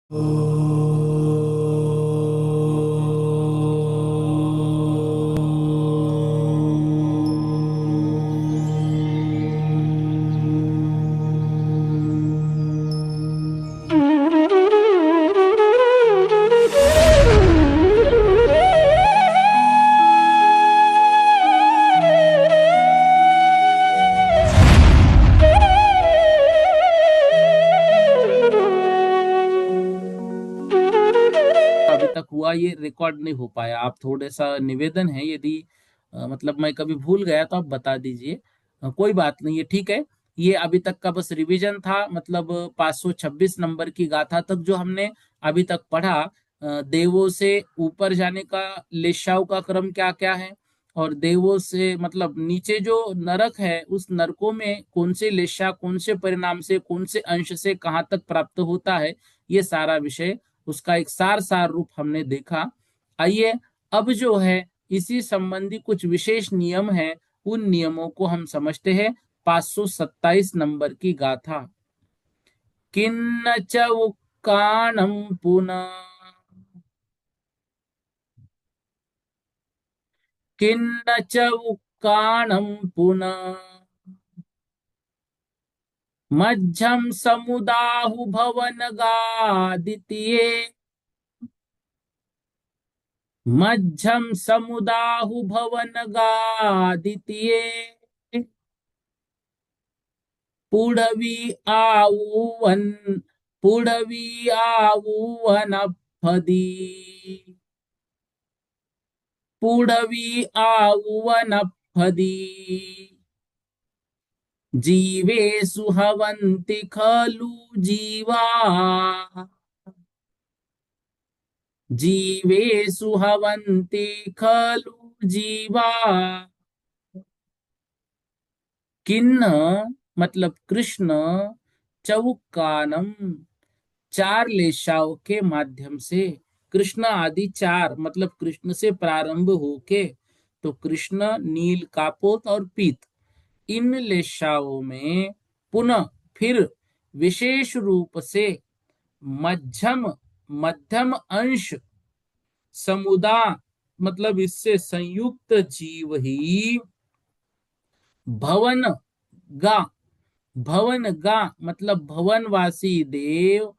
अभी तक हुआ ये रिकॉर्ड नहीं हो पाया। आप थोड़ा सा निवेदन है, यदि मतलब मैं कभी भूल गया तो आप बता दीजिए। कोई बात नहीं है, ठीक है। ये अभी तक का बस रिवीजन था, मतलब 526 नंबर की गाथा तक जो हमने अभी तक पढ़ा। देवों से ऊपर जाने का लेशाओं का क्रम क्या क्या है, और देवों से मतलब नीचे जो नरक है, उस नरकों में कौन से लेशा कौन से परिणाम से कौन से अंश से कहाँ तक प्राप्त होता है, ये सारा विषय, उसका एक सार सार रूप हमने देखा। आइए, अब जो है इसी संबंधी कुछ विशेष नियम है, उन नियमों को हम समझते हैं। 527 नंबर की गाथा। किन्न च उक्काणं पुनः, किन्न च उक्काणं पुनः, मध्यम समुदाहु भवन गादितिये, मध्यम समुदाहु भवन गादितिये, पुढवी आऊवन, पुढवी आऊवन फदी, पुढवी आऊवन फदी, जीवेषु हवन्ति खलु जीवा, जीवेषु हवन्ति खलु जीवा। किन्न मतलब कृष्ण, चौकानम चार लेशाओं के माध्यम से, कृष्ण आदि चार मतलब कृष्ण से प्रारंभ होके, तो कृष्ण, नील, कापोत और पीत, इन लेशाओं में पुनः फिर विशेष रूप से मध्यम मध्यम अंश समुदाय मतलब इससे संयुक्त जीव ही भवन गा, भवन गा मतलब भवनवासी देव,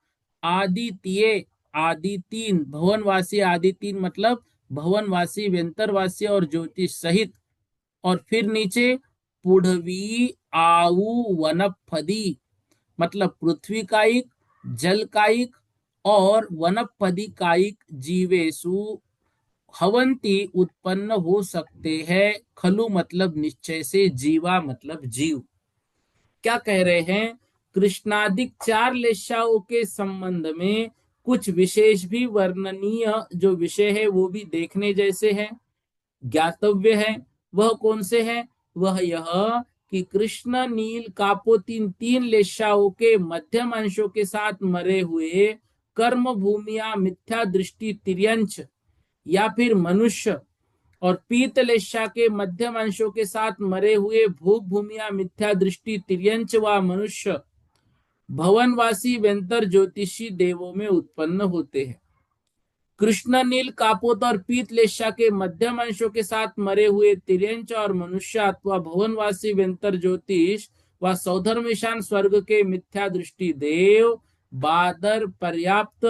आदित्य आदि तीन, भवनवासी आदि तीन मतलब भवनवासी व्यंतरवासी और ज्योतिष सहित, और फिर नीचे पुढ़वी आऊ वनपदी मतलब पृथ्वी कायिक, जल कायिक और वनपदी कायिक जीवेशु हवंती उत्पन्न हो सकते हैं। खलु मतलब निश्चय से, जीवा मतलब जीव। क्या कह रहे हैं? कृष्णादिक चार लेशाओं के संबंध में कुछ विशेष भी वर्णनीय जो विषय है वो भी देखने जैसे है, ज्ञातव्य है। वह कौन से है? वह यह कि कृष्ण, नील, कापोतीन तीन लेशाओं के मध्यम अंशों के साथ मरे हुए कर्म भूमिया मिथ्या दृष्टि तिर्यंच या फिर मनुष्य, और पीतलेशा के मध्यम अंशों के साथ मरे हुए भोग भूमिया मिथ्या दृष्टि तिर्यंच व मनुष्य भवनवासी व्यंतर ज्योतिषी देवों में उत्पन्न होते हैं। कृष्ण, नील, कापोत और पीतलेशा के मध्यम अंशों के साथ मरे हुए तिर्यंच और मनुष्य अथवा भवनवासी व्यंतर ज्योतिष व सौधर्मिशान स्वर्ग के मिथ्या दृष्टि देव बादर पर्याप्त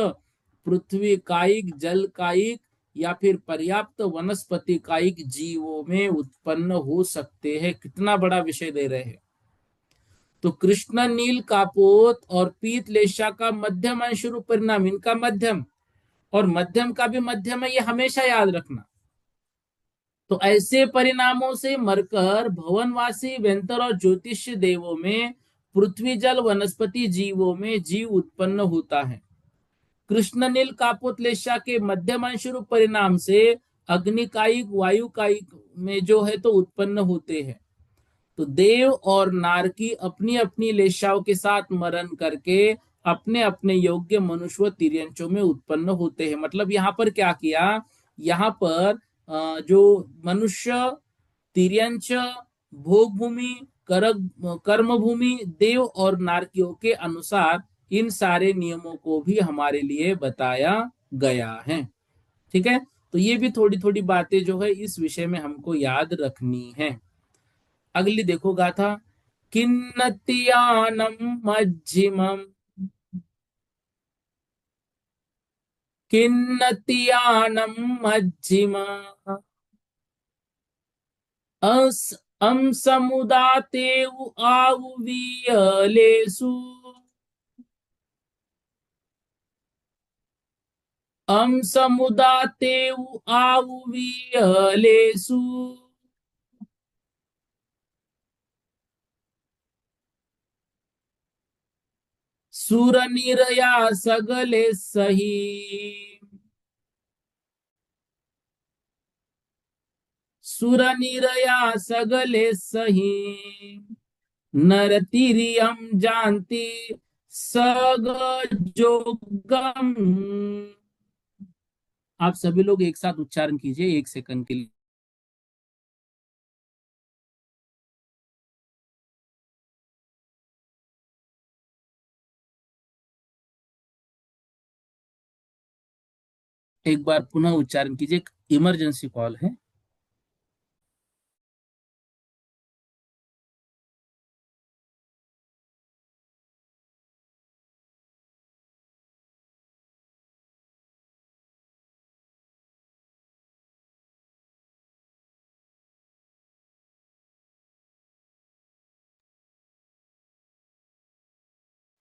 पृथ्वी कायिक, जल कायिक या फिर पर्याप्त वनस्पति कायिक जीवों में उत्पन्न हो सकते हैं। कितना बड़ा विषय दे रहे हैं। तो कृष्ण, नील, कापोत और पीतलेशा का मध्यम अंश रूप परिणाम, इनका मध्यम, और मध्यम का भी मध्यम है, ये हमेशा याद रखना। तो ऐसे परिणामों से मरकर भवनवासी व्यंतर और ज्योतिष देवों में, पृथ्वी जल वनस्पति जीवों में जीव उत्पन्न होता है। कृष्ण, नील, कापोतलेशा के मध्यम अंश रूप परिणाम से अग्निकायिक, वायुकायिक में जो है तो उत्पन्न होते हैं। तो देव और नारकी अपनी अपनी लेशाओं के साथ मरण करके अपने अपने योग्य मनुष्य तिर्यंचों में उत्पन्न होते हैं। मतलब यहाँ पर क्या किया? यहाँ पर जो मनुष्य, तिर्यंच, भोग भूमि, कर्म भूमि, देव और नारकियों के अनुसार इन सारे नियमों को भी हमारे लिए बताया गया है। ठीक है। तो ये भी थोड़ी थोड़ी बातें जो है इस विषय में हमको याद रखनी है। अगली देखो गाथा। किन्नतियानम मज्जिमम, किन्नतियानम मज्जिमा, अस अम समुदाते आउवीयलेसु, अम समुदाते आउवीयलेसु, सुर निरया सगले सही, सुर निरया सगले सही, नरतिरियम जानती सग जोगम। आप सभी लोग एक साथ उच्चारण कीजिए 1 सेकंड के लिए। एक बार पुनः उच्चारण कीजिए, इमरजेंसी कॉल है।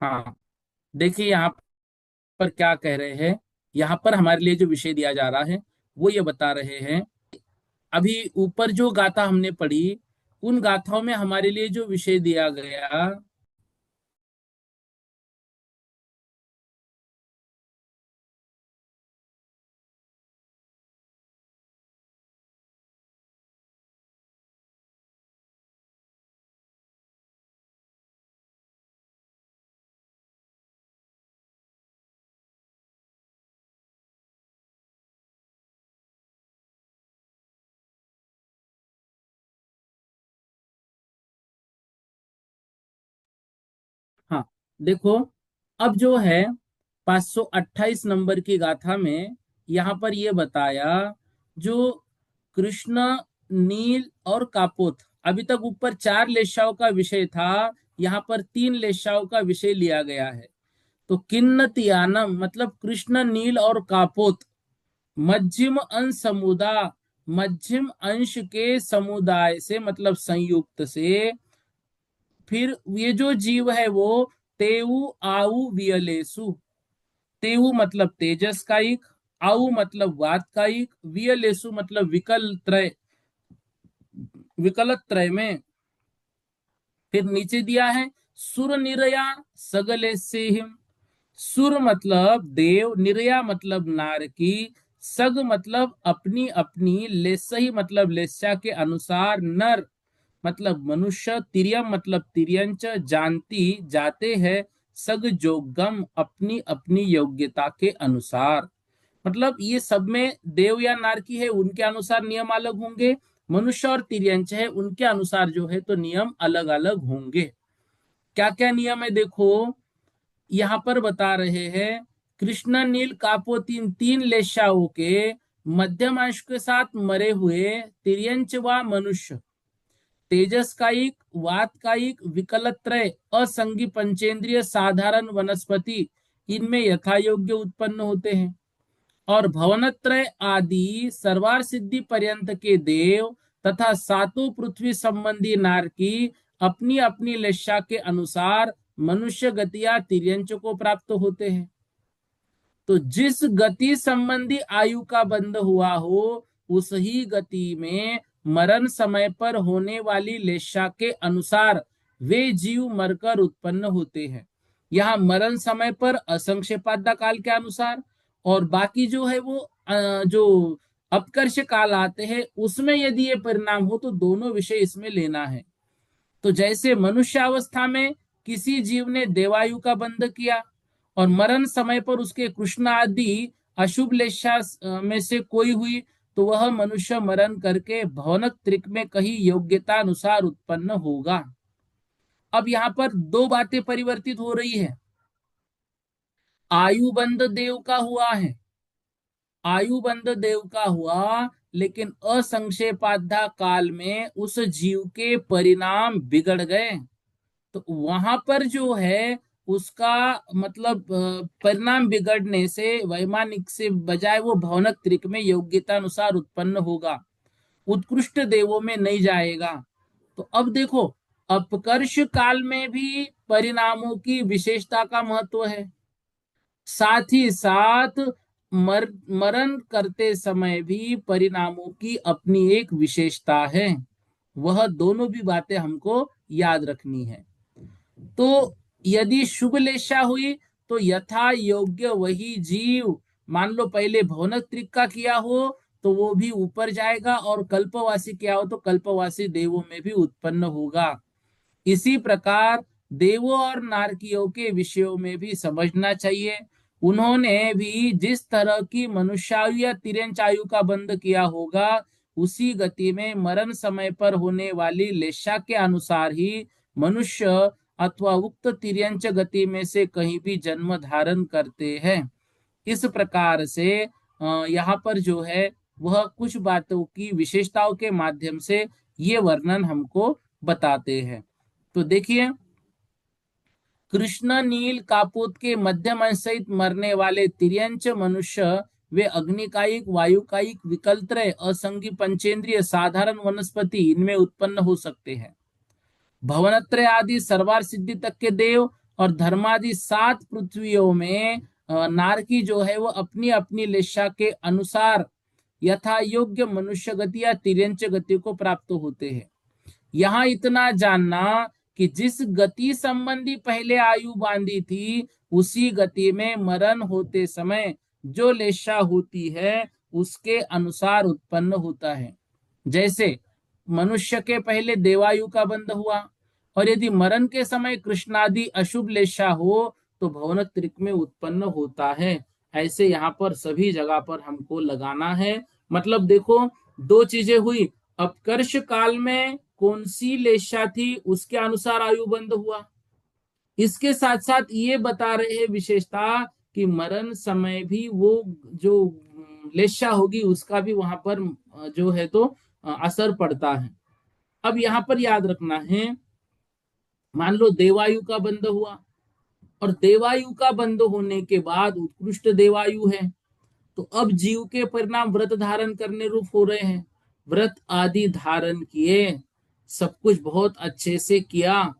हाँ, देखिए यहाँ पर क्या कह रहे हैं। यहाँ पर हमारे लिए जो विषय दिया जा रहा है वो ये बता रहे हैं, अभी ऊपर जो गाथा हमने पढ़ी उन गाथाओं में हमारे लिए जो विषय दिया गया। हाँ, देखो, अब जो है 528 नंबर की गाथा में यहाँ पर ये बताया, जो कृष्ण, नील और कापोत, अभी तक ऊपर 4 लेशाओं का विषय था, यहाँ पर 3 लेशाओं का विषय लिया गया है। तो किन्नतियानम मतलब कृष्ण, नील और कापोत, मध्यम अंश समुदाय, मध्यम अंश के समुदाय से मतलब संयुक्त से, फिर ये जो जीव है वो तेऊ आऊ वियलेसु, तेऊ मतलब तेजस कायिक, आऊ मतलब वात कायिक, वियलेसु मतलब विकल त्रय, विकलत त्रय में। फिर नीचे दिया है सुर निरया सगले से हिम, सुर मतलब देव, निर्या मतलब नारकी, सग मतलब अपनी अपनी, लेसही मतलब लेस्या के अनुसार, नर मतलब मनुष्य, तिर्यम मतलब तिर्यंच, जानती जाते हैं, सग जोगम अपनी अपनी योग्यता के अनुसार। मतलब ये सब में देव या नारकी है उनके अनुसार नियम अलग होंगे, मनुष्य और तिर्यंच है उनके अनुसार जो है तो नियम अलग अलग होंगे। क्या क्या नियम है देखो, यहाँ पर बता रहे हैं, कृष्णा, नील, कापोतीन 3 लेशाओं के मध्यम अंश के साथ मरे हुए तिर्यंच व मनुष्य, तेजस कायिक, वात कायिक, विकलत्रय, असंगी पंचेंद्रिय साधारण वनस्पति, इनमें यथा योग्य उत्पन्न होते हैं। और भवनत्रय आदि सर्वार सिद्धि पर्यंत के देव तथा सातों पृथ्वी संबंधी नारकी अपनी अपनी लेशा के अनुसार मनुष्य गतिया तिर्यंच को प्राप्त होते हैं। तो जिस गति संबंधी आयु का बंध हुआ हो उस ही गति में मरण समय पर होने वाली लेशा के अनुसार वे जीव मरकर उत्पन्न होते हैं। यहाँ मरण समय पर असंक्षेपाद्य काल के अनुसार, और बाकी जो है वो जो अपकर्ष काल आते हैं उसमें यदि ये परिणाम हो तो दोनों विषय इसमें लेना है। तो जैसे मनुष्य अवस्था में किसी जीव ने देवायु का बंध किया और मरण समय पर उसके कृष्ण आदि अशुभ लेशा में से कोई हुई, तो वह मनुष्य मरण करके भवनक त्रिक में कहीं योग्यता अनुसार उत्पन्न होगा। अब यहाँ पर दो बातें परिवर्तित हो रही है। आयुबंध देव का हुआ है, आयुबंध देव का हुआ, लेकिन असंक्षेपाध्याय काल में उस जीव के परिणाम बिगड़ गए। तो वहां पर जो है उसका मतलब परिणाम बिगड़ने से वैमानिक से बजाय वो भवनक त्रिक में योग्यता अनुसार उत्पन्न होगा, उत्कृष्ट देवों में नहीं जाएगा। तो अब देखो, अपकर्ष काल में भी परिणामों की विशेषता का महत्व है, साथ ही साथ मरण करते समय भी परिणामों की अपनी एक विशेषता है। वह दोनों भी बातें हमको याद रखनी है। तो यदि शुभ लेशा हुई तो यथा योग्य वही जीव, मान लो पहले भवनक त्रिक का किया हो तो वो भी ऊपर जाएगा, और कल्पवासी किया हो तो कल्पवासी देवों में भी उत्पन्न होगा। इसी प्रकार देवों और नारकियों के विषयों में भी समझना चाहिए। उन्होंने भी जिस तरह की मनुष्यायु या तिर्यंच आयु का बंध किया होगा, उसी गति में मरण समय पर होने वाली लेशा के अनुसार ही मनुष्य अथवा उक्त तिर्यंच गति में से कहीं भी जन्म धारण करते हैं। इस प्रकार से यहाँ पर जो है वह कुछ बातों की विशेषताओं के माध्यम से ये वर्णन हमको बताते हैं। तो देखिए, कृष्ण नील कापोत के मध्यम अंश सहित मरने वाले तिर्यंच मनुष्य वे अग्निकायिक, वायुकायिक, विकलत्रय, असंगी, पंचेंद्रिय, साधारण वनस्पति इनमें उत्पन्न हो सकते हैं। भवनत्रय आदि सर्वार सिद्धि तक के देव और धर्मादि 7 पृथ्वियों में नारकी जो है वो अपनी अपनी लेशा के अनुसार यथा योग्य मनुष्य गति या तिर्यंच गति को प्राप्त होते हैं। यहाँ इतना जानना कि जिस गति संबंधी पहले आयु बांधी थी, उसी गति में मरण होते समय जो लेशा होती है उसके अनुसार उत्पन्न होता है। जैसे मनुष्य के पहले देवायु का बंध हुआ, और यदि मरण के समय कृष्णादि अशुभ लेशा हो तो भवनक त्रिक में उत्पन्न होता है। ऐसे यहाँ पर सभी जगह पर हमको लगाना है। मतलब देखो, दो चीजें हुई, अपकर्ष काल में कौन सी लेशा थी उसके अनुसार आयु बंध हुआ, इसके साथ साथ ये बता रहे हैं विशेषता कि मरण समय भी वो जो लेशा होगी उसका भी वहां पर जो है तो असर पड़ता है। अब यहाँ पर याद रखना है, मान लो देवायु का बंध हुआ, और देवायु का बंध होने के बाद उत्कृष्ट देवायु है, तो अब जीव के परिणाम व्रत धारण करने रूप हो रहे हैं। व्रत आदि धारण किए, सब कुछ बहुत अच्छे से किया,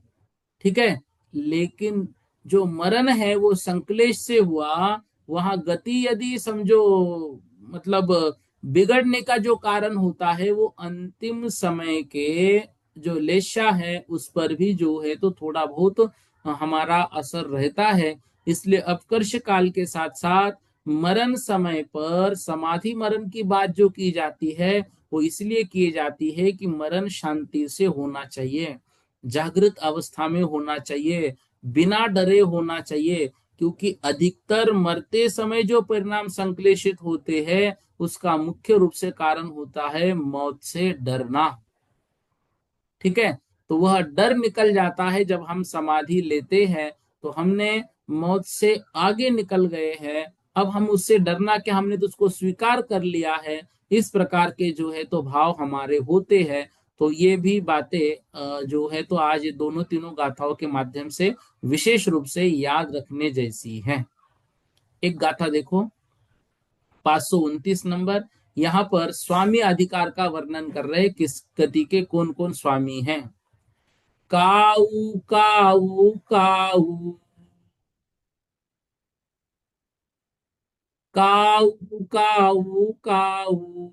ठीक है, लेकिन जो मरण है वो संकलेश से हुआ। वहां गति यदि समझो मतलब बिगड़ने का जो कारण होता है वो अंतिम समय के जो लेशा है उस पर भी जो है तो थोड़ा बहुत हमारा असर रहता है। इसलिए अपकर्ष काल के साथ साथ मरण समय पर समाधि मरण की बात जो की जाती है वो इसलिए की जाती है कि मरण शांति से होना चाहिए, जागृत अवस्था में होना चाहिए, बिना डरे होना चाहिए, क्योंकि अधिकतर मरते समय जो परिणाम संश्लेषित होते हैं उसका मुख्य रूप से कारण होता है मौत से डरना। ठीक है, तो वह डर निकल जाता है जब हम समाधि लेते हैं, तो हमने मौत से आगे निकल गए हैं। अब हम उससे डरना क्या, हमने तो उसको स्वीकार कर लिया है। इस प्रकार के जो है तो भाव हमारे होते हैं। तो ये भी बातें जो है तो आज ये दोनों तीनों गाथाओं के माध्यम से विशेष रूप से याद रखने जैसी हैं। एक गाथा देखो, 529 नंबर। यहाँ पर स्वामी अधिकार का वर्णन कर रहे किस गति के कौन कौन स्वामी हैं। काऊ काऊ काऊ, काऊ काऊ काऊ,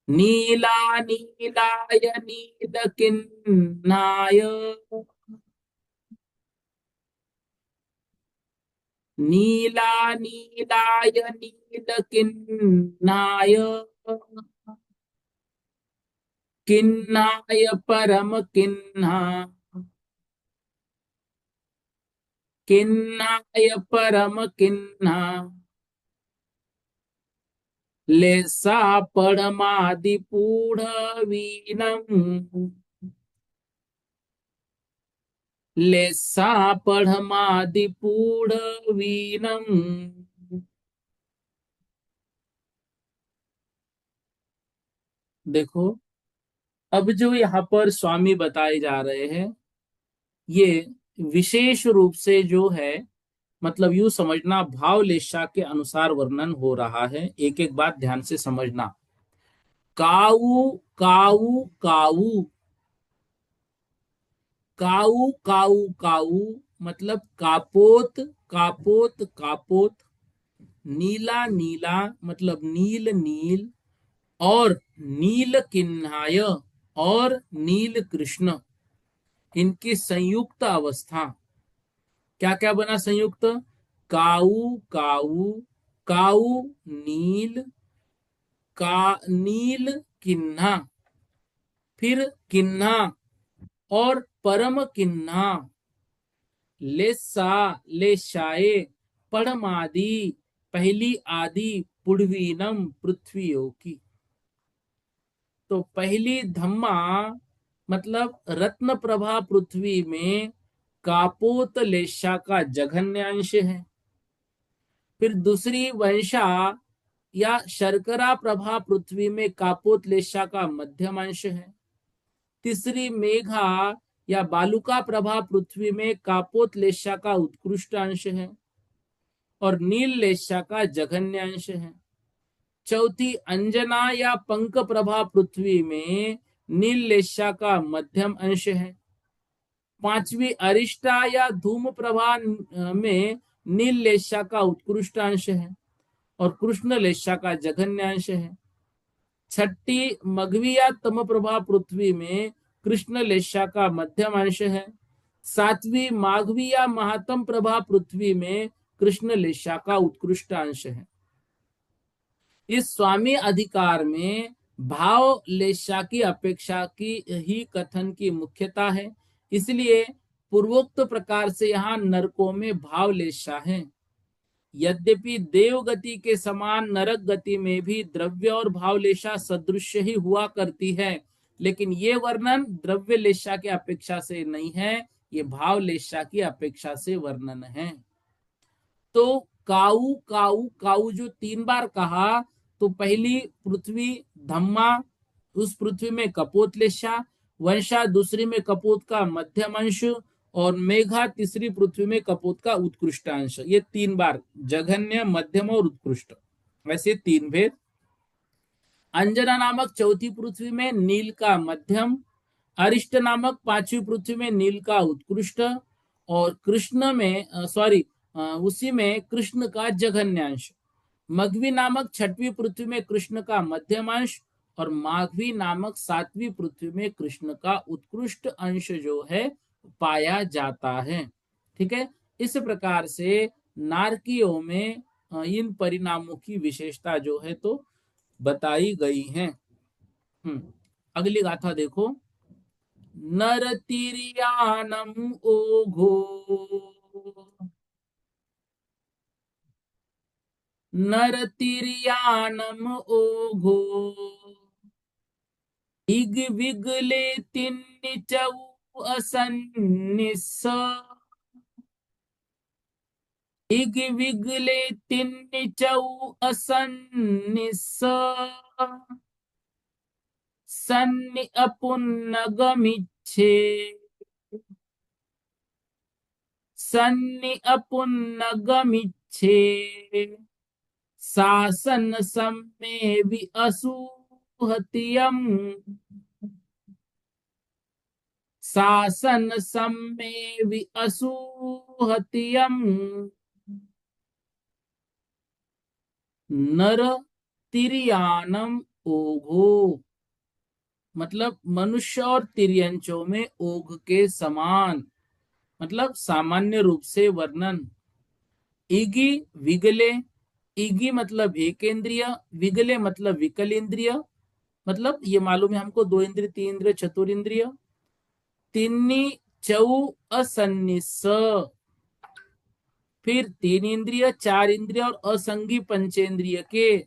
नीला नीलाय नीलकिन्नाय, नीला नीलाय नीलकिन्नाय, किन्नाय परम किन्हा, किन्नाय परम किन्हा, लेसा परमादिपूढ़ वीनम, लेसा पढ़मादिपूढ़ वीनम। देखो, अब जो यहाँ पर स्वामी बताए जा रहे हैं, ये विशेष रूप से जो है, मतलब यूं समझना, भावलेशा के अनुसार वर्णन हो रहा है। एक एक बात ध्यान से समझना। काऊ काऊ काऊ, काऊ काऊ काऊ मतलब कापोत, कापोत कापोत। नीला नीला मतलब नील नील। और नील किन्हाय और नील कृष्ण, इनकी संयुक्त अवस्था। क्या क्या बना संयुक्त? काऊ काऊ, काऊ नील, का नील किन्हा, फिर किन्हा और परम किन्हा। लेसा लेशाए, परमादि पहली आदि, पुढ़वीनम पृथ्वियों की। तो पहली धम्मा मतलब रत्न प्रभा पृथ्वी में कापोत लेशा का जघन्य अंश है। फिर दूसरी वंशा या शर्करा प्रभा पृथ्वी में कापोत लेशा का मध्यम अंश है। तीसरी मेघा या बालुका प्रभा पृथ्वी में कापोत लेशा का उत्कृष्ट अंश है और नील लेशा का जघन्य अंश है। चौथी अंजना या पंक प्रभा पृथ्वी में नील लेशा का मध्यम अंश है। पांचवी अरिष्टा या धूम प्रभा में नील लेशा का उत्कृष्ट अंश है और कृष्ण लेशा का जघन्य अंश है। छठी मघवी या तम प्रभा पृथ्वी में कृष्ण लेशा का मध्यम अंश है। सातवीं माघवी या महातम प्रभा पृथ्वी में कृष्ण लेशा का उत्कृष्ट अंश है। इस स्वामी अधिकार में भाव लेशा की अपेक्षा की ही कथन की मुख्यता है। इसलिए पूर्वोक्त प्रकार से यहाँ नरकों में भाव लेशा है। यद्यपि देव गति के समान नरक गति में भी द्रव्य और भावलेशा सदृश्य ही हुआ करती है, लेकिन ये वर्णन द्रव्य लेशा की अपेक्षा से नहीं है, ये भावलेशा की अपेक्षा से वर्णन है। तो काऊ काऊ काऊ जो 3 बार कहा, तो पहली पृथ्वी धम्मा, उस पृथ्वी में कपोत लेशा, वंशा दूसरी में कपोत का मध्यम अंश और मेघा तीसरी पृथ्वी में कपोत का उत्कृष्ट अंश। ये 3 बार जघन्य, मध्यम और उत्कृष्ट, वैसे 3 भेद। अंजना नामक चौथी पृथ्वी में नील का मध्यम, अरिष्ट नामक पांचवी पृथ्वी में नील का उत्कृष्ट और कृष्ण में सॉरी उसी में कृष्ण का जघन्यांश। मघवी नामक छठवीं पृथ्वी में कृष्ण का मध्यमांश और माघवी नामक सातवीं पृथ्वी में कृष्ण का उत्कृष्ट अंश जो है पाया जाता है। ठीक है, इस प्रकार से नारकियों में इन परिणामों की विशेषता जो है तो बताई गई है। अगली गाथा देखो। नरतिर्यानम ओघो, नरतिर्यानम ओघो, इग विगले तिन्नि चौ असन्निस, इग विगले तिन्नि चौ असन्निस, सन्नि अपुन्नगमिच्छे, सन्नि अपुन्नगमिच्छे, सासन सम्मे वि असुहतियम, सासन सम्मे वि असुहतियम। नर तिरयानम ओघो मतलब मनुष्य और तिर्यंचों में ओघ के समान, मतलब सामान्य रूप से वर्णन। इगी विगले, इगी मतलब एक इंद्रिय, विगले मतलब विकल इंद्रिय, मतलब ये मालूम है हमको, 2 इंद्रिय 3 इंद्रिय चतुर इंद्रिय। तिन्नी चौ असन्निस, फिर 3 इंद्रिय 4 इंद्रिय और असंगी पंचेंद्रिय के।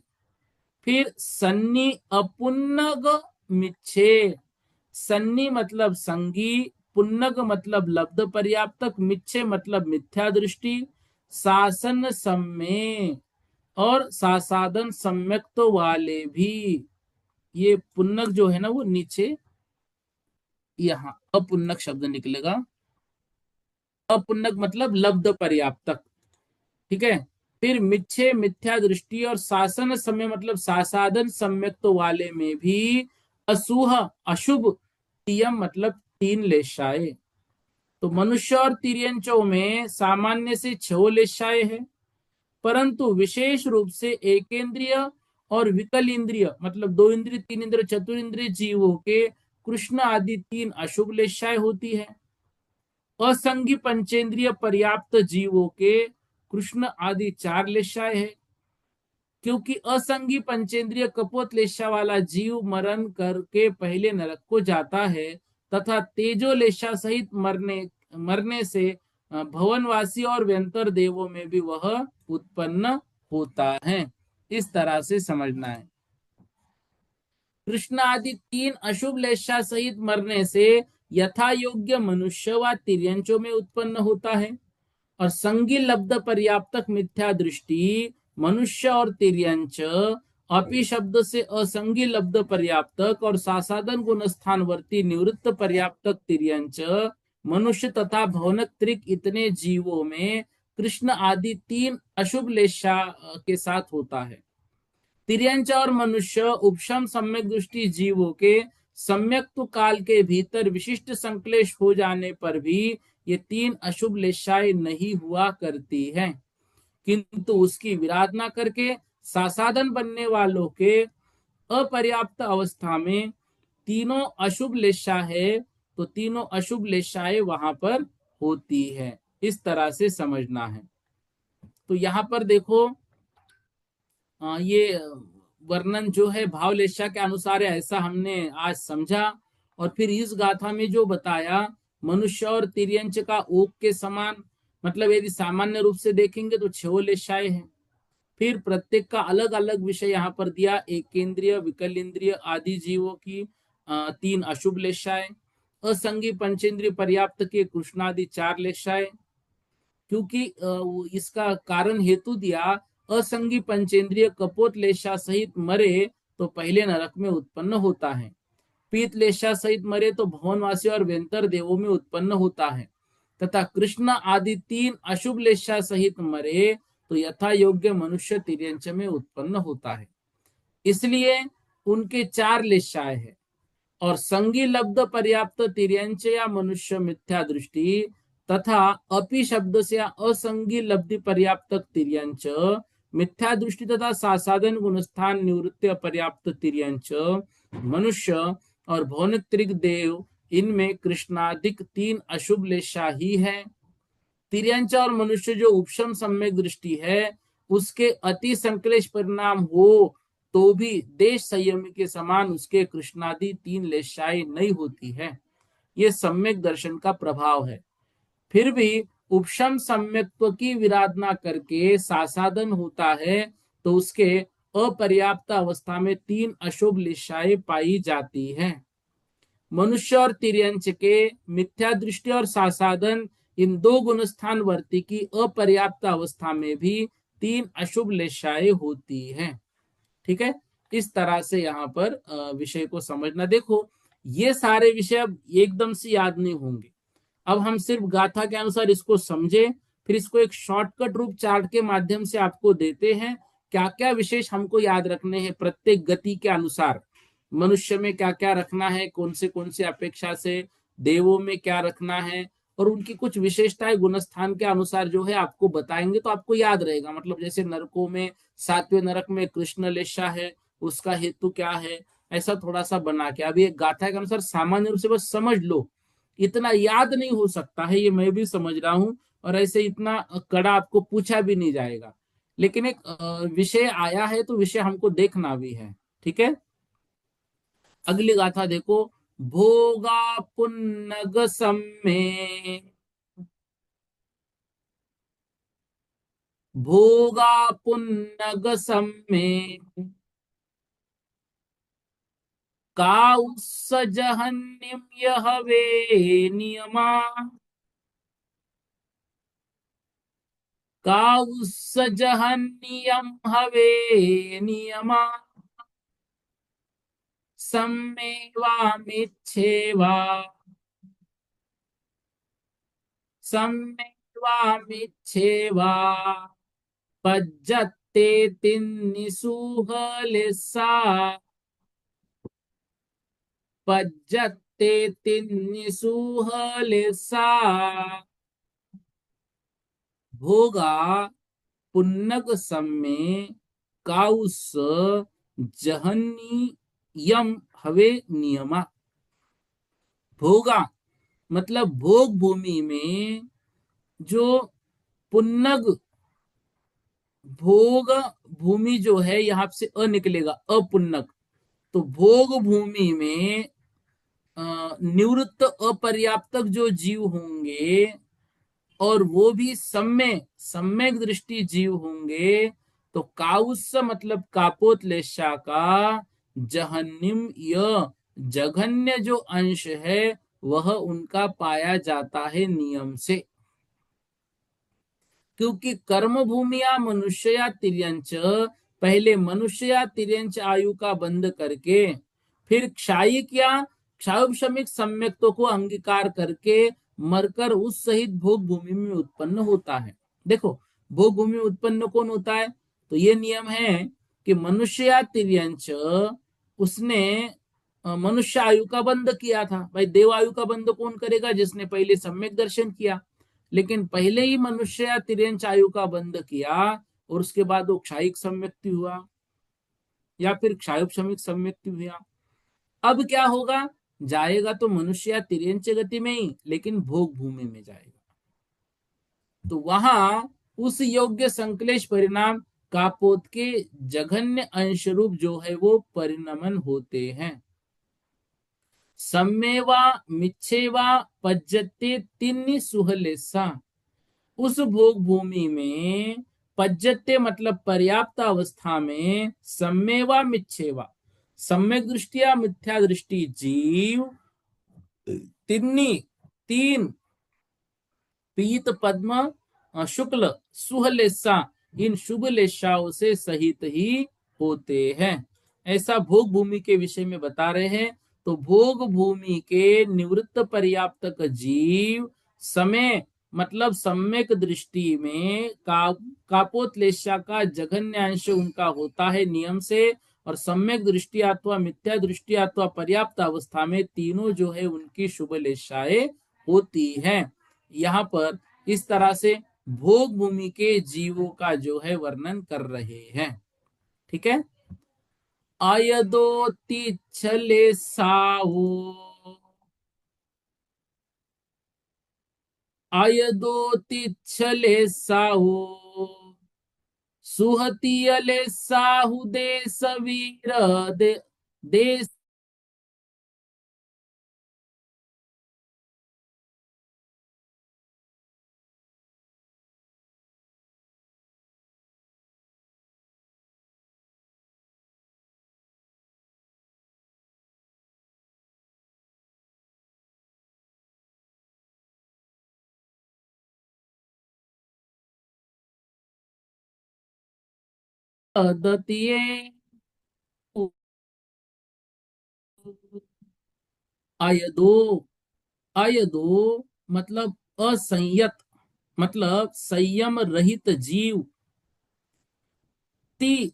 फिर सन्नी अपुन्नग मिच्छे, सन्नी मतलब संगी, पुन्नग मतलब लब्ध पर्याप्तक, मिच्छे मतलब मिथ्या दृष्टि, शासन सम्य और सासाधन सम्यक तो वाले भी। ये पुन्नग जो है ना वो नीचे यहाँ अपुन्नक शब्द निकलेगा। अपुन्नक मतलब लब्ध पर्याप्तक, ठीक है। फिर मिच्छे मिथ्या दृष्टि और शासन समय मतलब सासाधन सम्यक वाले में भी असूह अशुभ तियम मतलब तीन लेशाए। तो मनुष्य और तिर्यंचों में सामान्य से छह लेशाए हैं, परंतु विशेष रूप से एकेंद्रिय और विकल इंद्रिय मतलब दो इंद्रिय तीन इंद्रिय चतुर्ंद्रिय जीवों के कृष्ण आदि तीन अशुभ लेशाएं होती है। असंगी पंचेंद्रिय पर्याप्त जीवों के कृष्ण आदि चार लेशाएं है। क्योंकि असंगी पंचेंद्रिय कपोत लेशा वाला जीव मरण करके पहले नरक को जाता है, तथा तेजो लेशा सहित मरने मरने से भवनवासी और व्यंतर देवों में भी वह उत्पन्न होता है। इस तरह से समझना है। कृष्ण आदि तीन अशुभ लेशा सहित मरने से यथा योग्य मनुष्य व तिर्यंचों में उत्पन्न होता है, और संगी लब्ध पर्याप्तक मिथ्या दृष्टि मनुष्य और तिर्यंच अपि शब्द से असंगी लब्ध पर्याप्तक और सासाधन गुण स्थानवर्ती निवृत्त पर्याप्तक तिर्यंच मनुष्य तथा भवनक त्रिक इतने जीवों में कृष्ण आदि तीन अशुभ लेशा के साथ होता है। तिर्यंच और मनुष्य उपशम सम्यक दृष्टि जीवों के सम्यक काल के भीतर विशिष्ट संक्लेश हो जाने पर भी ये तीन अशुभ लेशाएं नहीं हुआ करती हैं, किंतु उसकी विराधना करके सासाधन बनने वालों के अपर्याप्त अवस्था में तीनों अशुभ लेशा है, तो तीनों अशुभ लेशाएं वहां पर होती है। इस तरह से समझना है। तो यहां पर देखो ये वर्णन जो है भावलेशा के अनुसार है, ऐसा हमने आज समझा। और फिर इस गाथा में जो बताया मनुष्य और तिर्यंच का ओक के समान, मतलब यदि सामान्य रूप से देखेंगे तो छह लेशाएं हैं। फिर प्रत्येक का अलग अलग विषय यहाँ पर दिया, एक केंद्रीय विकल इंद्रिय आदि जीवों की तीन अशुभ लेशाएं, असंगी पंचेंद्रिय पर्याप्त के कृष्णादि चार लेशाएं। क्योंकि इसका कारण हेतु दिया, असंगी पंचेंद्रिय कपोत लेशा सहित मरे तो पहले नरक में उत्पन्न होता है, पीत लेशा सहित मरे तो भवनवासी और व्यंतर देवों में उत्पन्न होता है, तथा कृष्ण आदि तीन अशुभ लेशा सहित मरे तो यथा योग्य मनुष्य तिर्यंच में उत्पन्न होता है। इसलिए उनके चार लेशाएं हैं। और संगी लब्ध पर्याप्त तिर्यंच या मनुष्य मिथ्या दृष्टि तथा अपि शब्द से असंगी लब्धि पर्याप्त तिर्यंच मिथ्या दृष्टि तथा सासाधन गुणस्थान निवृत्ति पर्याप्त तिर्यंच मनुष्य और भौनिक त्रिक देव, इनमें कृष्णादिक तीन अशुभ लेशा ही है। तिर्यंच और मनुष्य जो उपशम सम्यक दृष्टि है उसके अति संक्लेश परिणाम हो तो भी देश संयमी के समान उसके कृष्णादि तीन लेशाएं नहीं होती है। ये सम्यक दर्शन का प्रभाव है। फिर भी उपशम सम्यक्त्व की विराधना करके सासाधन होता है तो उसके अपर्याप्त अवस्था में तीन अशुभ लेशाएं पाई जाती हैं। मनुष्य और तिर्यंच के मिथ्या दृष्टि और सासाधन इन दो गुणस्थान वर्ती की अपर्याप्त अवस्था में भी तीन अशुभ लेशाएं होती हैं। ठीक है। इस तरह से यहाँ पर विषय को समझना। देखो ये सारे विषय अब एकदम से याद नहीं होंगे, अब हम सिर्फ गाथा के अनुसार इसको समझे, फिर इसको एक शॉर्टकट रूप चार्ट के माध्यम से आपको देते हैं क्या क्या विशेष हमको याद रखने हैं प्रत्येक गति के अनुसार। मनुष्य में क्या क्या रखना है, कौन से अपेक्षा से, देवों में क्या रखना है, और उनकी कुछ विशेषताएं गुणस्थान के अनुसार जो है आपको बताएंगे तो आपको याद रहेगा। मतलब जैसे नरकों में सातवें नरक में कृष्ण लेशा है, उसका हेतु क्या है, ऐसा थोड़ा सा बना के अभी एक गाथा के अनुसार सामान्य रूप से बस समझ लो। इतना याद नहीं हो सकता है, ये मैं भी समझ रहा हूं, और ऐसे इतना कड़ा आपको पूछा भी नहीं जाएगा। लेकिन एक विषय आया है तो विषय हमको देखना भी है। ठीक है। अगली गाथा देखो, भोगा पुन्नग सम्मे, भोगा पुन्नग सम्मे काउत्सजहन्यम यह वे नियमा। काउत्सजहन्यम हवे नियमा। सम्मेवामिच्छेवा। सम्मेवामिच्छेवा। पज्जते तिन्निसूहलिस्सा। पज्जते तिन्निसूहलिस्सा। भोगा पुन्नग सम्मे काउस जहन्नी यम हवे नियमा। भोगा मतलब भोग भूमि में जो पुन्नग भोग भूमि जो है, यहां से अ निकलेगा, अपुन्नग। तो भोग भूमि में निवृत्त अपर्याप्तक जो जीव होंगे, और वो भी सम्यक दृष्टि जीव होंगे, तो काउस मतलब कापोतलेशा का जहन्निम य जघन्य जो अंश है वह उनका पाया जाता है नियम से। क्योंकि कर्म भूमिया मनुष्य या तिर्यंच, पहले मनुष्य या तिर्यंच आयु का बंध करके फिर क्षायिक या क्षायुपशमिक सम्यक्तों को अंगीकार करके मरकर उस सहित भोग भूमि में उत्पन्न होता है। देखो, भोग भूमि में उत्पन्न कौन होता है? तो ये नियम है कि मनुष्य या तिर्यंच, उसने मनुष्य आयु का बंध किया था। भाई, देव आयु का बंध कौन करेगा? जिसने पहले सम्यक दर्शन किया। लेकिन पहले ही मनुष्य या तिर्यंच आयु का बंध किया और उसके बाद वो क्षायिक सम्यक्ति हुआ या फिर क्षायुपशमिक सम्यक्ति हुआ। अब क्या होगा? जाएगा तो मनुष्य या तिर्यंच गति में ही, लेकिन भोग भूमि में जाएगा। तो वहां उस योग्य संकलेश परिणाम कापोत के जघन्य अंश रूप जो है वो परिणमन होते हैं। सम्मेवा मिच्छेवा पज्जते तिन्नि सुहलेसा। उस भोग भूमि में पज्जते मतलब पर्याप्त अवस्था में, सम्मेवा मिच्छेवा सम्यक दृष्टिया मिथ्या दृष्टि जीव, तिन्नी तीन, पीत पद्म शुक्ल सुहलेसा, इन शुभ लेशाओं से सहित ही होते हैं। ऐसा भोग भूमि के विषय में बता रहे हैं। तो भोग भूमि के निवृत्त पर्याप्तक जीव समय मतलब सम्यक दृष्टि में कापोतलेशा का जघन्य अंश उनका होता है नियम से, और सम्यक दृष्टि अथवा मिथ्या दृष्टि अथवा पर्याप्त अवस्था में तीनों जो है उनकी शुभ लेशाएं होती हैं। यहाँ पर इस तरह से भोग भूमि के जीवों का जो है वर्णन कर रहे हैं। ठीक है। अयदोतिच्छले साहू। अयदोतिच्छले साहू। सुहतियले साहु देश वीर देश। दतिये अयदो। अयदो मतलब असंयत, मतलब संयम रहित जीव। ति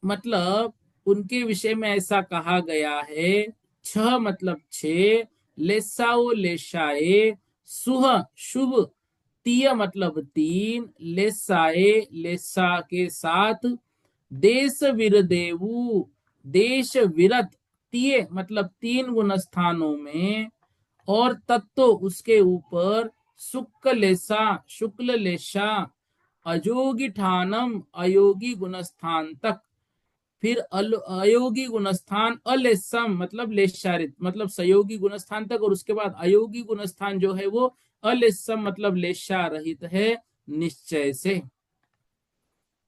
मतलब उनके विषय में ऐसा कहा गया है। छह मतलब छह, लेसाओ लेशाए, सुह शुभ, तीय मतलब तीन, लेसाए लेसा के साथ, देश विरदेवु देश विरत, तीय मतलब तीन गुण स्थानों में, और तत्व उसके ऊपर, शुक्ल लेशा, अयोगी ठानम अयोगी गुणस्थान तक, फिर अयोगी गुणस्थान अलेसम मतलब लेशारित मतलब सयोगी गुणस्थान तक, और उसके बाद अयोगी गुणस्थान जो है वो अलेसम मतलब लेशा रहित है निश्चय से।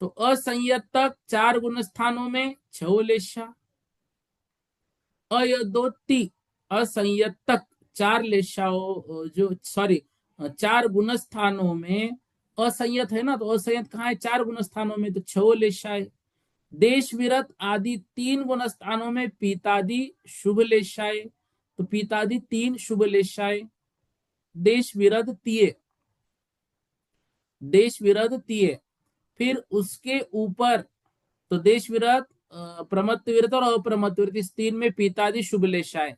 तो असंयत तक चार गुणस्थानों में छो लेशा, अयदोक्ति असंयतक चार लेशाओं जो सॉरी चार गुणस्थानों में असंयत है ना, तो असंयत कहाँ है, चार गुणस्थानों में, तो छह लेशाएं। देश विरत आदि तीन गुणस्थानों में पीतादि शुभ लेशाएं, तो पीतादि तीन शुभ लेशाएं। देश विरत तीय, देश विरत तीय। फिर उसके ऊपर, तो देश विरत प्रमत्त विरत और अप्रमत्त विरत, इस तीन में पीतादि शुभ लेशाएं।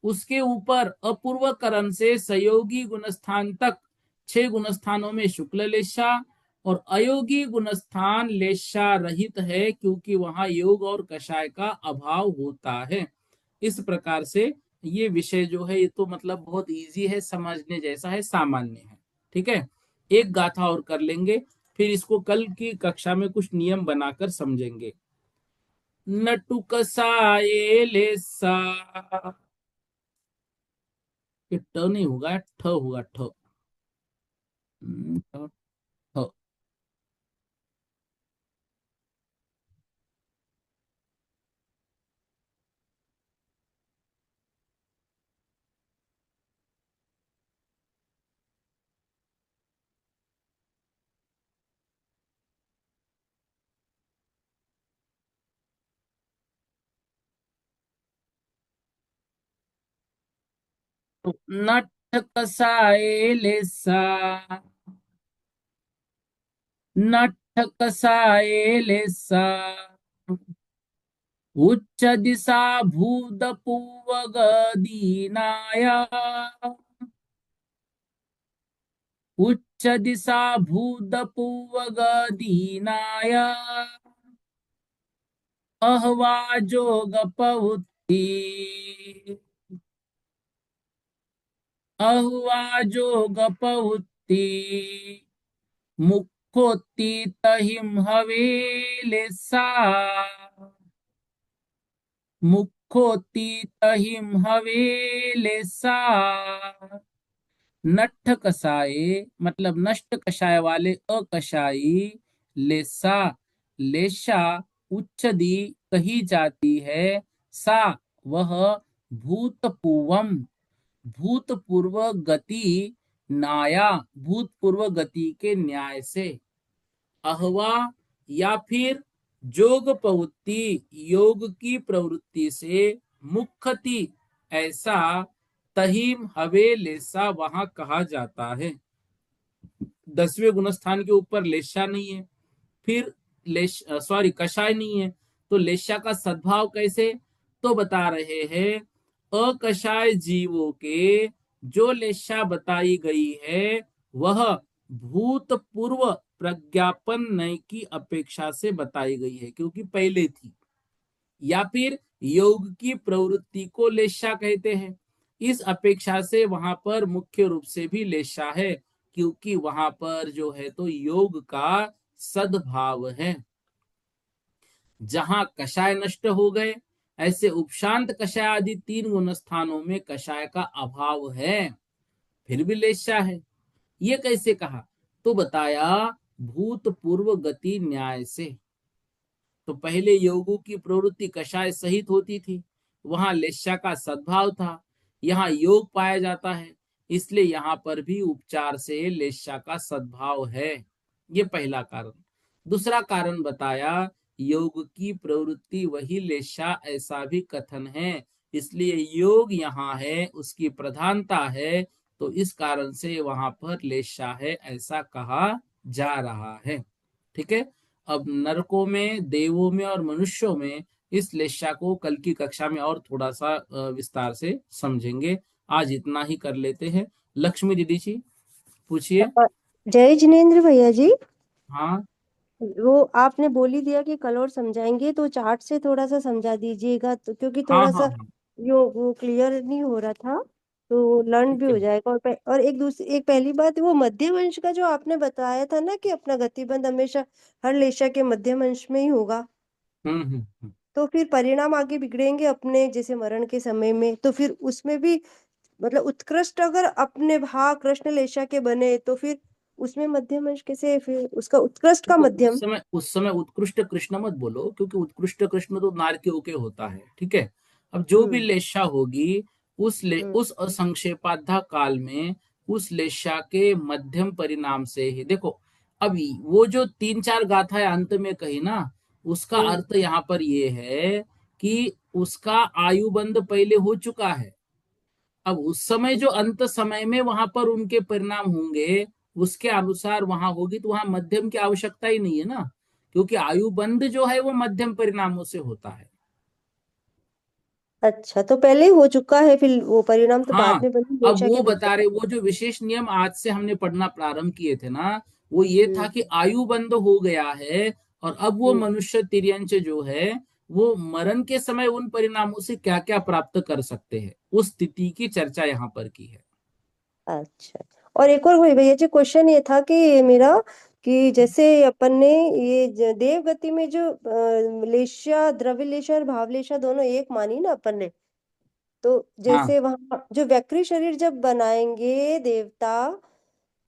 उसके ऊपर अपूर्व करण से सहयोगी गुणस्थान तक छह गुणस्थानों में शुक्ल लेशा, और अयोगी गुणस्थान लेशा रहित है क्योंकि वहां योग और कषाय का अभाव होता है। इस प्रकार से ये विषय जो है, ये तो मतलब बहुत इजी है, समझने जैसा है, सामान्य है। ठीक है, एक गाथा और कर लेंगे, फिर इसको कल की कक्षा में कुछ नियम बनाकर समझेंगे। नटुक साये ले सा, ये ट नहीं होगा, ठ होगा, ठ। ठ, ठ। तो नटक साये ले सा, नटक साये ले सा, उच्च दिशा भूत पूवग दीनाया, उच्च दिशा भूत पूवग दीनाया, अहवा जोग पहुति, अहुआ जोग पहुति, मुखोती तहिम हवेले सा, मुखोती तहिम हवेले सा। नट्ठ कसाए मतलब नष्ट कषाय वाले अकषाई, लेसा लेशा उच्चदी कही जाती है, सा वह भूतपूर्वम भूतपूर्व गति, नाया भूतपूर्व गति के न्याय से, अहवा या फिर जोग प्रवृत्ति योग की प्रवृत्ति से, मुखति ऐसा, तहीम हवे लेसा वहां कहा जाता है। 10वें गुणस्थान के ऊपर लेशा नहीं है, फिर लेश सॉरी कषाय नहीं है, तो लेशा का सद्भाव कैसे, तो बता रहे हैं अकषाय जीवों के जो लेशा बताई गई है वह भूतपूर्व प्रज्ञापन नय की अपेक्षा से बताई गई है क्योंकि पहले थी, या फिर योग की प्रवृत्ति को लेशा कहते हैं, इस अपेक्षा से वहां पर मुख्य रूप से भी लेशा है क्योंकि वहां पर जो है तो योग का सद्भाव है। जहां कषाय नष्ट हो गए, ऐसे उपशांत कषाय आदि तीन गुण स्थानों में कषाय का अभाव है, फिर भी लेशा है। ये कैसे कहा, तो बताया भूतपूर्व गति न्याय से। तो पहले योगों की प्रवृत्ति कषाय सहित होती थी, वहां लेशा का सद्भाव था, यहाँ योग पाया जाता है, इसलिए यहाँ पर भी उपचार से लेशा का सद्भाव है। ये पहला कारण। दूसरा कारण बताया योग की प्रवृत्ति वही लेशा, ऐसा भी कथन है, इसलिए योग यहाँ है, उसकी प्रधानता है, तो इस कारण से वहां पर लेशा है ऐसा कहा जा रहा है। ठीक है, अब नरकों में, देवों में और मनुष्यों में इस लेशा को कल की कक्षा में और थोड़ा सा विस्तार से समझेंगे। आज इतना ही कर लेते हैं। लक्ष्मी दीदी जी पूछिए। जय जिनेन्द्र भैया जी। हाँ वो आपने बोल ही दिया कि कल और समझाएंगे, तो चार्ट से थोड़ा सा समझा दीजिएगा, तो क्योंकि हाँ थोड़ा हाँ सा हाँ। यो वो क्लियर नहीं हो रहा था, तो लर्न भी ठीक है। हो जाएगा। और एक पहली बात, वो मध्यम अंश का जो आपने बताया था ना कि अपना गतिबंध हमेशा हर लेशा के मध्यम अंश में ही होगा, हम्म। तो फिर परिणाम आगे बिगड़ेंगे अपने जैसे मरण के समय में, तो फिर उसमें भी मतलब उत्कृष्ट अगर अपने भाग कृष्ण लेशा के बने, तो फिर उसमें मध्यम अंश कैसे, फिर उसका उत्कृष्ट का देखो मध्यम। उस समय उत्कृष्ट कृष्ण मत बोलो क्योंकि उत्कृष्ट कृष्ण तो नारकियों के होता है। ठीक है, अब जो भी हम्म लेशा होगी हम्म उस असंक्षेपाध्या काल में उस लेशा के मध्यम परिणाम से ही देखो। अभी वो जो तीन चार गाथाएं अंत में कही ना, उसका हम्म। अर्थ यहाँ पर ये है कि उसका आयुबंध पहले हो चुका है। अब उस समय जो अंत समय में वहां पर उनके परिणाम होंगे उसके अनुसार वहां होगी, तो वहां मध्यम की आवश्यकता ही नहीं है ना, क्योंकि आयुबंध जो है वो मध्यम परिणामों से होता है। अच्छा, तो पहले ही हो चुका है, फिर वो परिणाम तो हाँ, बाद में बनी अब रेशा के वो बन बता रहे, वो जो विशेष नियम आज से हमने पढ़ना प्रारंभ किए थे ना, वो ये था हम्म कि आयुबंध हो गया है, और अब वो हम्म। मनुष्य तिर्यंच जो है वो मरण के समय उन परिणामों से क्या क्या प्राप्त कर सकते हैं, उस स्थिति की चर्चा यहाँ पर की है। अच्छा, और एक और वही भैया जी क्वेश्चन ये था कि मेरा, कि जैसे अपन ने ये देव गति में जो लेशा, द्रव्यलेशा और भावलेशा दोनों एक मानी ना अपन ने, तो हाँ जैसे वहां जो वैकृ शरीर जब बनाएंगे देवता,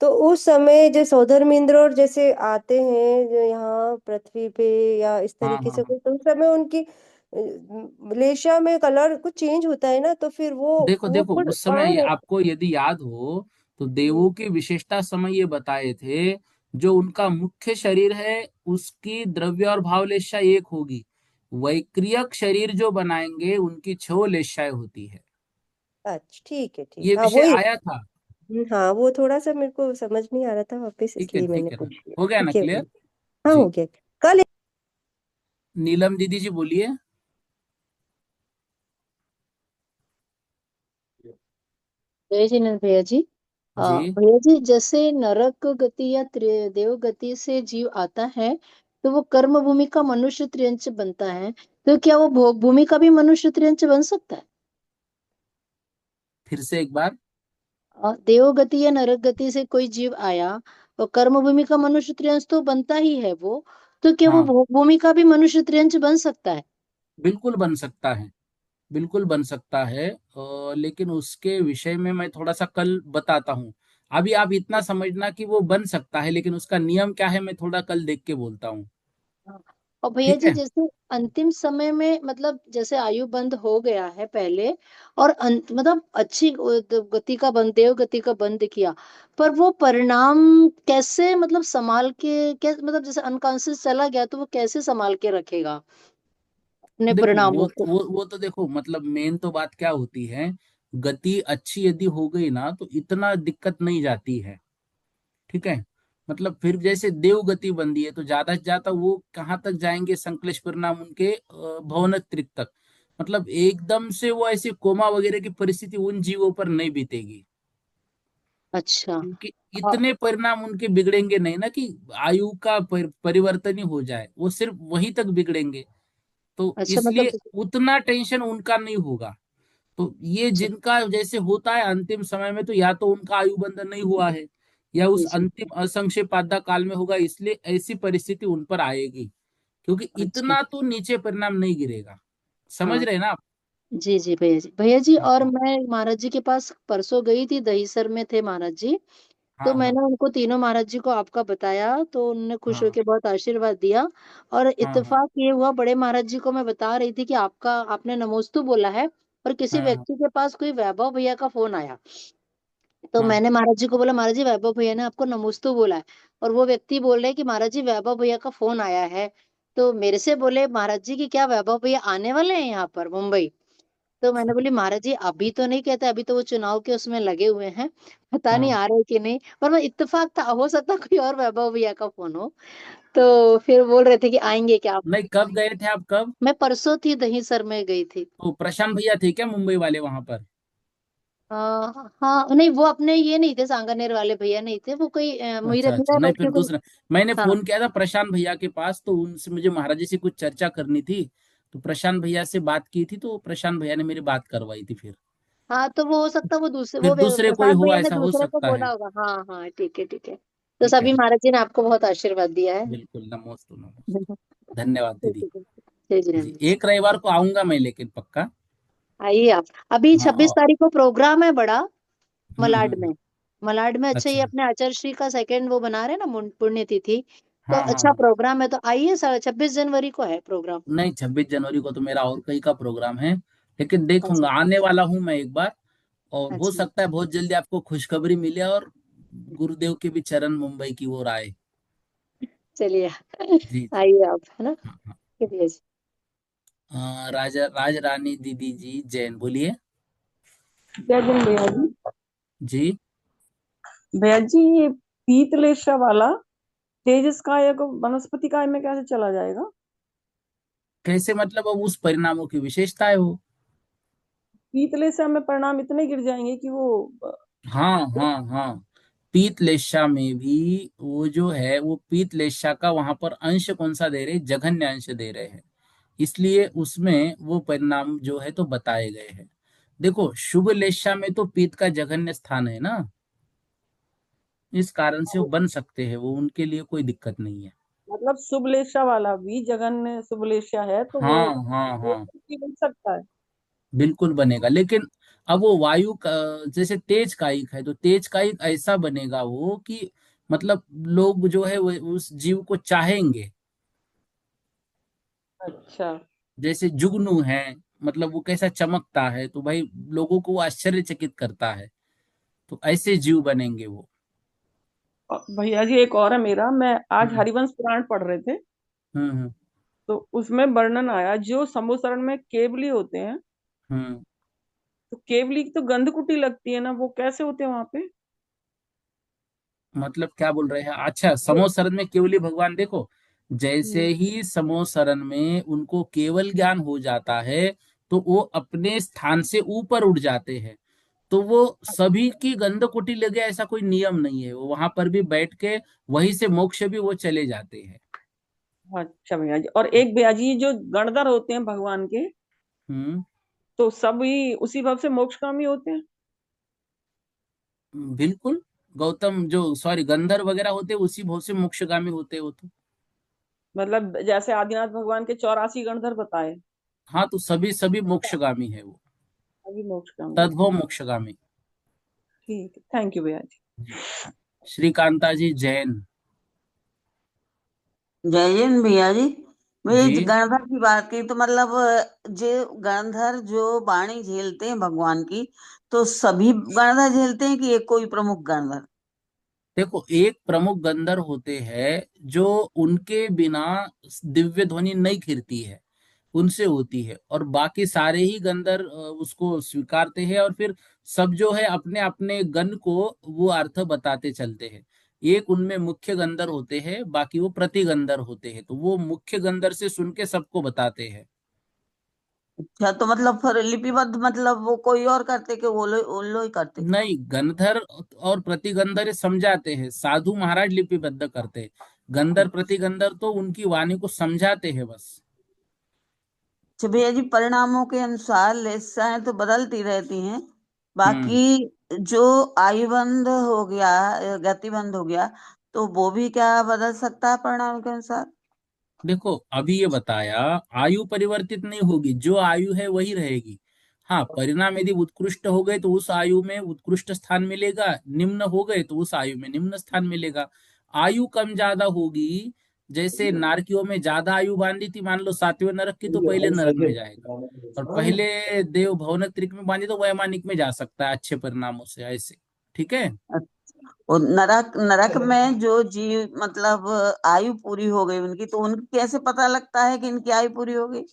तो उस समय जो सौधर्मेंद्र और जैसे आते हैं जो यहाँ पृथ्वी पे या इस हाँ तरीके हाँ से, हाँ। तो उस समय उनकी लेशा में कलर कुछ चेंज होता है ना, तो फिर देखो वो देखो, गुण उस कहाँ समय रह। आपको यदि याद हो तो हम्म, देवों की विशेषता समय ये बताए थे, जो उनका मुख्य शरीर है उसकी द्रव्य और भाव लेशा एक होगी। वैक्रियक शरीर जो बनाएंगे उनकी छह लेशाएं होती है। अच्छा ठीक है, ठीक, ये हाँ विषय वही। आया था। हाँ, वो थोड़ा सा मेरे को समझ नहीं आ रहा था वापस, ठीक है इसलिए मैंने ठीक है ना, पूछ लिया। हो गया ना ठीक है क्लियर। भैया। हाँ जी, हो गया। कल। नीलम दीदी जी बोलिए। जय जिनेन्द्र भैया जी। जी भैया जी, जैसे नरक गति या देव गति से जीव आता है, तो वो कर्म भूमि का मनुष्य त्रियंच बनता है, तो क्या वो भोग भूमि का भी मनुष्य त्रियंच बन सकता है? फिर से एक बार। देव गति या नरक गति से कोई जीव आया, तो कर्म भूमि का मनुष्य त्रियंच तो बनता ही है वो, तो क्या वो हाँ, भोग भूमि का भी मनुष्य त्रियंच बन सकता है? बिल्कुल बन सकता है, बिल्कुल बन सकता है। लेकिन उसके विषय में मैं थोड़ा सा कल बताता हूँ। अभी आप इतना समझना कि वो बन सकता है, लेकिन उसका नियम क्या है मैं थोड़ा कल देख के बोलता हूँ। हाँ। और भैया ठीक जी, है। जैसे अंतिम समय में मतलब जैसे आयु बंद हो गया है पहले, और मतलब अच्छी गति का बंद, देव गति का बंद किया, पर वो परिणाम कैसे मतलब संभाल के, मतलब जैसे अनकॉन्शियस चला गया तो वो कैसे संभाल के रखेगा अपने देखो परिणामों को? वो तो देखो, मतलब मेन तो बात क्या होती है, गति अच्छी यदि हो गई ना तो इतना दिक्कत नहीं जाती है। ठीक है। मतलब फिर जैसे देव गति बंदी है तो ज्यादा से ज्यादा वो कहाँ तक जाएंगे, संकलेश परिणाम उनके भवनत्रिक तक। मतलब एकदम से वो ऐसे कोमा वगैरह की परिस्थिति उन जीवों पर नहीं बीतेगी, अच्छा। क्योंकि हाँ, इतने परिणाम उनके बिगड़ेंगे नहीं ना कि आयु का परिवर्तन ही हो जाए, वो सिर्फ वहीं तक बिगड़ेंगे। तो अच्छा मतलब इसलिए उतना टेंशन उनका नहीं होगा। तो ये अच्छा, जिनका जैसे होता है अंतिम समय में, तो या तो उनका आयु बंधन नहीं हुआ है या उस जी जी। अंतिम असंक्षेपादा काल में होगा, इसलिए ऐसी परिस्थिति उन पर आएगी, क्योंकि अच्छा। इतना तो नीचे परिणाम नहीं गिरेगा। समझ हाँ रहे हैं ना आप। जी जी भैया जी, भैया जी, हाँ और हाँ मैं महाराज जी के पास परसों गई थी, दहीसर में थे महाराज जी। तो हाँ हाँ मैंने उनको तीनों महाराज जी को आपका बताया, तो उन्होंने खुश हाँ होकर बहुत आशीर्वाद दिया। और हाँ हाँ इत्तेफाक ये हुआ, बड़े महाराज जी को मैं बता रही थी कि आपका, आपने नमोस्तु बोला है, और किसी हाँ हाँ व्यक्ति के पास कोई वैभव भैया का फोन आया। तो हाँ मैंने महाराज जी को बोला, महाराज जी वैभव भैया ने आपको नमोस्तु बोला है। और वो व्यक्ति बोल रहे हैं कि महाराज जी वैभव भैया का फोन आया है। तो मेरे से बोले महाराज जी कि क्या वैभव भैया आने वाले हैं यहाँ पर मुंबई? तो मैंने बोली महाराज जी अभी तो नहीं कहते, अभी तो वो चुनाव के उसमें लगे हुए हैं, पता नहीं हाँ। आ रहे कि नहीं। पर मैं इत्तेफाक था, हो सकता कोई और वैभव भैया का फोन हो। तो फिर बोल रहे थे कि आएंगे क्या आप? नहीं, कब गए थे आप, कब? मैं परसों थी दहीसर में गई थी। तो प्रशांत भैया थे क्या मुंबई वाले वहां पर? हाँ नहीं, वो अपने ये नहीं थे, सांगानेर वाले भैया नहीं थे, वो कोई मीरा अच्छा अच्छा, मीरा नहीं रोड फिर के कोई। दूसरा। मैंने हाँ फोन किया था प्रशांत भैया के पास, तो उनसे मुझे महाराज जी से कुछ चर्चा करनी थी। तो प्रशांत भैया से बात की थी, तो प्रशांत भैया ने मेरी बात करवाई थी फिर। हाँ, तो वो हो सकता है वो दूसरे, फिर वो दूसरे कोई प्रसाद हो, भैया ने ऐसा हो दूसरे को सकता बोला है। होगा। हाँ हाँ, ठीक है ठीक है। तो ठीक सभी है। महाराज जी ने आपको बहुत आशीर्वाद दिया है। बिल्कुल, नमोस्तु नमोस्तु। धन्यवाद ठीक दीदी। है, ठीक है। जय जी, जिनेन्द्र। एक रविवार को आऊंगा मैं, लेकिन पक्का। आइए आप। अभी हाँ 26 और। तारीख को प्रोग्राम है बड़ा, मलाड हम्म। में। मलाड में अच्छा, ये अच्छा। अपने आचार्य श्री का सेकंड वो बना रहे हैं ना, पुण्यतिथि। तो हाँ हाँ अच्छा हाँ। प्रोग्राम है, तो आइए, 26 जनवरी को है प्रोग्राम। नहीं, 26 जनवरी को तो मेरा और कहीं का प्रोग्राम है। लेकिन अच्छा देखूंगा, आने वाला हूं मैं एक बार। और हो अच्छा। सकता है बहुत जल्दी आपको खुशखबरी मिले और गुरुदेव के भी चरण मुंबई की ओर आए। चलिए जी जी। आइए आप, है ना। हाँ हाँ। चलिए जी। राजा राज रानी दीदी जी जैन बोलिए। जय जन भैया जी। जी। भैया जी, ये पीतलेशा वाला तेजस काय को वनस्पति काय में कैसे चला जाएगा? कैसे मतलब? अब उस परिणामों की विशेषता है वो। पीतलेशा में परिणाम इतने गिर जाएंगे कि वो हाँ हाँ हाँ। पीतलेशा में भी वो जो है, वो पीतलेशा का वहां पर अंश कौन सा दे रहे हैं? जघन्य अंश दे रहे हैं। इसलिए उसमें वो परिणाम जो है तो बताए गए हैं। देखो, शुभ लेशा में तो पीत का जघन्य स्थान है ना, इस कारण से वो बन सकते हैं, वो उनके लिए कोई दिक्कत नहीं है। मतलब शुभलेशा वाला भी जघन्य शुभलेशा है तो वो हाँ हाँ हाँ। बन सकता है। बिल्कुल बनेगा, लेकिन अब वो वायु का, जैसे तेज कायिक है तो तेज कायिक ऐसा बनेगा वो कि मतलब लोग जो है वो उस जीव को चाहेंगे। अच्छा जैसे जुगनू है, मतलब वो कैसा चमकता है तो भाई लोगों को वो आश्चर्यचकित करता है। तो ऐसे जीव बनेंगे वो। भैया जी, एक और है मेरा। मैं आज हम्म हरिवंश पुराण पढ़ रहे थे, हम्म तो उसमें वर्णन आया जो संबोसरण में केवली होते हैं, हम्म। तो केवली की तो गंध कुटी लगती है ना, वो कैसे होते हैं वहां पे? मतलब क्या बोल रहे हैं? अच्छा, वो समोसरन में केवली भगवान देखो, जैसे हम्म, ही समोसरन में उनको केवल ज्ञान हो जाता है तो वो अपने स्थान से ऊपर उठ जाते हैं। तो वो सभी की गंध कुटी लगे ऐसा कोई नियम नहीं है, वो वहां पर भी बैठ के वहीं से मोक्ष भी वो चले जाते हैं। अच्छा भैया जी। और एक भैया जी, जो गणधर होते हैं भगवान के, हम्म। तो सभी उसी भाव से मोक्षकामी होते हैं? बिल्कुल। गौतम जो, सॉरी, गंधर्व वगैरह होते हैं उसी भाव से मोक्षगामी होते हैं वो तो। मतलब जैसे आदिनाथ भगवान के 84 गणधर बताए, हाँ, तो सभी सभी मोक्षगामी है वो। सभी मोक्षकामी होते तद्भव हैं। मोक्षगामी। ठीक है, थैंक यू भैया जी। जी। श्रीकांता जी जैन। जय जैन भैया जी। मैं जी। गणधर की बात की तो मतलब जो गणधर जो वाणी झेलते हैं भगवान की, तो सभी गणधर झेलते हैं कि एक कोई प्रमुख गणधर? देखो, एक प्रमुख गंधर्व होते हैं जो उनके बिना दिव्य ध्वनि नहीं खिरती है, उनसे होती है। और बाकी सारे ही गंधर्व उसको स्वीकारते हैं, और फिर सब जो है अपने अपने गण को वो अर्थ बताते चलते हैं। एक उनमें मुख्य गंधर्व होते हैं, बाकी वो प्रति गंधर्व होते हैं, तो वो मुख्य गंधर्व से सुन के सबको बताते हैं। अच्छा, तो मतलब फिर लिपिबद्ध मतलब वो कोई और करते कि वो लोग ही करते? नहीं, गंधर और प्रतिगंधर ये समझाते हैं, साधु महाराज लिपिबद्ध करते हैं। गंधर प्रतिगंधर तो उनकी वाणी को समझाते हैं बस। अच्छा भैया जी, परिणामों के अनुसार लेसाएं तो बदलती रहती हैं, हम्म। बाकी जो आयुबंध हो गया, गतिबंध हो गया, तो वो भी क्या बदल सकता है परिणाम के अनुसार? देखो, अभी ये बताया, आयु परिवर्तित नहीं होगी, जो आयु है वही रहेगी। हाँ, परिणाम यदि उत्कृष्ट हो गए तो उस आयु में उत्कृष्ट स्थान मिलेगा, निम्न हो गए तो उस आयु में निम्न स्थान मिलेगा। आयु कम ज्यादा होगी, जैसे नारकियों में ज्यादा आयु बांधी थी, मान लो 7वें नरक की, तो पहले नरक में जाएगा। और पहले देव भवन त्रिक में बांधी तो वैमानिक में जा सकता है अच्छे परिणामों से, ऐसे। ठीक है। और नरक नरक में जो जीव मतलब आयु पूरी हो गई उनकी, तो उनकी कैसे पता लगता है कि इनकी आयु पूरी हो गई?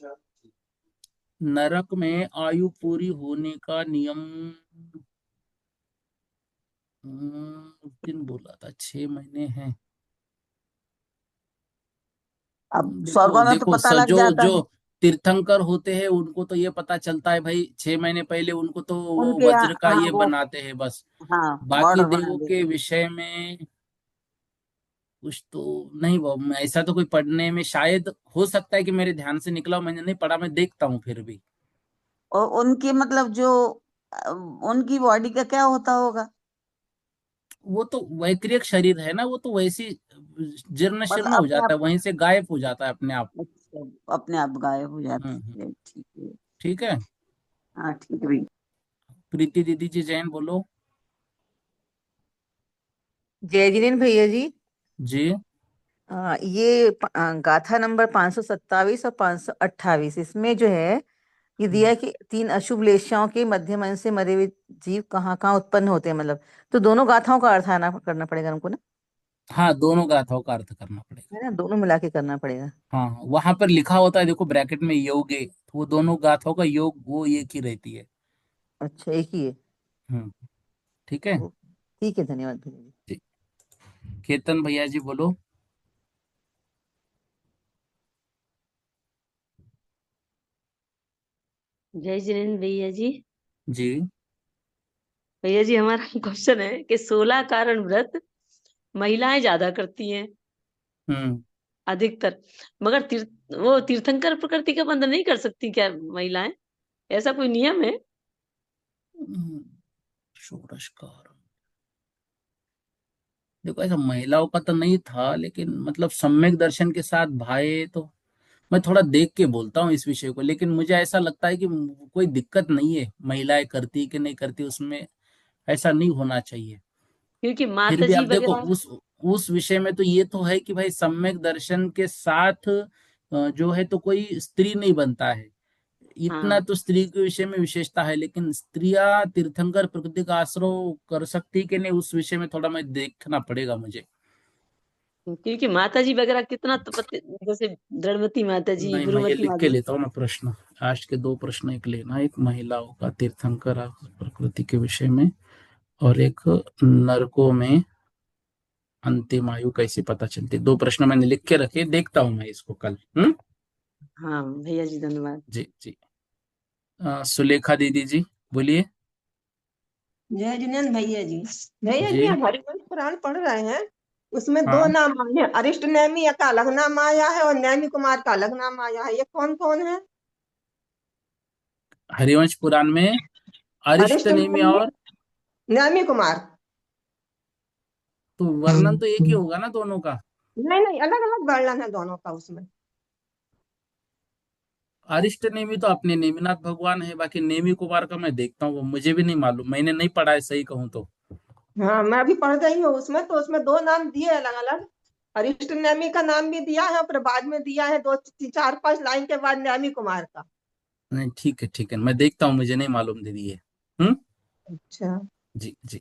नरक में आयु पूरी होने का नियम, उस दिन बोला था 6 महीने हैं। अब देखो स्वर्गों में तो देखो, पता लग जो जाता जो है। तीर्थंकर होते हैं उनको तो ये पता चलता है भाई, 6 महीने पहले उनको तो वो उनके वज्र का हाँ ये वो, बनाते हैं बस। हाँ बाकी बॉर्डर बना देवों के देते। विषय में कुछ तो नहीं, वो ऐसा तो कोई पढ़ने में शायद हो सकता है कि मेरे ध्यान से निकला हो, मैंने नहीं पढ़ा, मैं देखता हूँ फिर भी। और उनकी मतलब जो उनकी बॉडी का क्या होता होगा? वो तो वैक्रियक शरीर है ना, वो तो वैसी जीर्ण शीर्ण मतलब हो अपने जाता आप, है, वहीं से गायब हो जाता है अपने आप। अच्छा, अपने आप गायब हो हम्म। जाती है, ठीक है। ठीक है। हाँ ठीक है भैया। प्रीति दीदी जी जैन बोलो। जय जिनेन्द्र भैया जी। जी। ये गाथा नंबर 527 और 528, इसमें जो है ये दिया है कि 3 अशुभ लेशाओं के मध्यम अंश से मरे हुए जीव कहाँ कहाँ उत्पन्न होते हैं, मतलब तो दोनों गाथाओं का अर्थ आना करना पड़ेगा हमको ना, हाँ, दोनों गाथाओं का अर्थ करना पड़ेगा। है ना, दोनों मिला के करना पड़ेगा। हाँ, वहां पर लिखा होता है देखो ब्रैकेट में योगे, तो वो दोनों गाथाओं का योग वो एक ही रहती है। अच्छा, एक ही है। हम्म। ठीक है। ओ, ठीक है, धन्यवाद भैया जी। जी। केतन भैया जी बोलो। जय जिनेन्द्र भैया जी। जी। भैया जी हमारा क्वेश्चन है कि 16 कारण व्रत महिलाएं ज्यादा करती हैं हम्म। अधिकतर, मगर वो तीर्थंकर प्रकृति का बंधन नहीं कर सकती क्या महिलाएं? ऐसा कोई नियम है? हम्म, षोडशकार, देखो ऐसा महिलाओं का तो नहीं था, लेकिन मतलब सम्यक दर्शन के साथ भाई तो मैं थोड़ा देख के बोलता हूँ इस विषय को, लेकिन मुझे ऐसा लगता है कि कोई दिक्कत नहीं है, महिलाएं करती कि नहीं करती उसमें ऐसा नहीं होना चाहिए। क्योंकि फिर माता भी जी आप देखो वगैरह। उस विषय में तो ये तो है कि भाई सम्यक दर्शन के साथ जो है तो कोई स्त्री नहीं बनता है, इतना हाँ, तो स्त्री के विषय में विशेषता है, लेकिन स्त्रियां तीर्थंकर प्रकृति का आश्रय कर सकती कि नहीं उस विषय में थोड़ा मैं देखना पड़ेगा मुझे। क्योंकि माता जी वगैरह कितना तपस्या, जैसे द्रौपदी माता जी, नहीं, मैं ये गुरुमती लिख माता के जी। लेता हूँ ना प्रश्न, आज के 2 प्रश्न, एक लेना, एक महिलाओं का तीर्थंकर प्रकृति के विषय में, और एक नरकों में अंतिम आयु कैसे पता चलती। 2 प्रश्न मैंने लिख के रखे, देखता हूँ मैं इसको कल। हाँ भैया जी, धन्यवाद। जी जी। सुलेखा दीदी जी बोलिए। जय जिनेन्द्र भैया जी। भैया जी जी। हम हरिवंश पुराण पढ़ रहे हैं, उसमें दो हाँ, नाम आए हैं, अरिष्ट नेमी का अलग नाम आया है और नैमी कुमार का अलग नाम आया है, ये कौन कौन है? हरिवंश पुराण में अरिष्ट अरिष्ट नेमि नेमी, और, नैमी कुमार। तो वर्णन तो एक ही होगा ना दोनों का। नहीं नहीं, अलग अलग वर्णन है दोनों का उसमें। अरिष्ट नेमि तो अपने नेमिनाथ भगवान है, बाकी नेमि कुमार का मैं देखता हूँ, वो मुझे भी नहीं मालूम, मैंने नहीं पढ़ा है सही कहूँ तो। हाँ मैं अभी पढ़ रही हूँ उसमें, तो उसमें दो नाम दिए अलग अलग। अरिष्ट नेमी का नाम भी दिया है, फिर बाद में दिया है दो चार पांच लाइन के बाद नैमी कुमार का। नहीं, ठीक है ठीक है, मैं देखता हूँ, मुझे नहीं मालूम दीदी ये। हम्म। अच्छा। जी जी।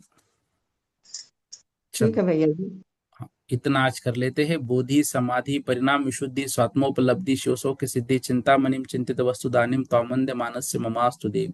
ठीक चलो। है भैया जी। हाँ, इतना आज कर लेते हैं। बोधि समाधि परिणाम विशुद्धि स्वात्मोपलब्धि शिवसो की सिद्धि चिंतामणिम चिंतित वस्तु दानिम तामंद मानस्य ममास्तु देव।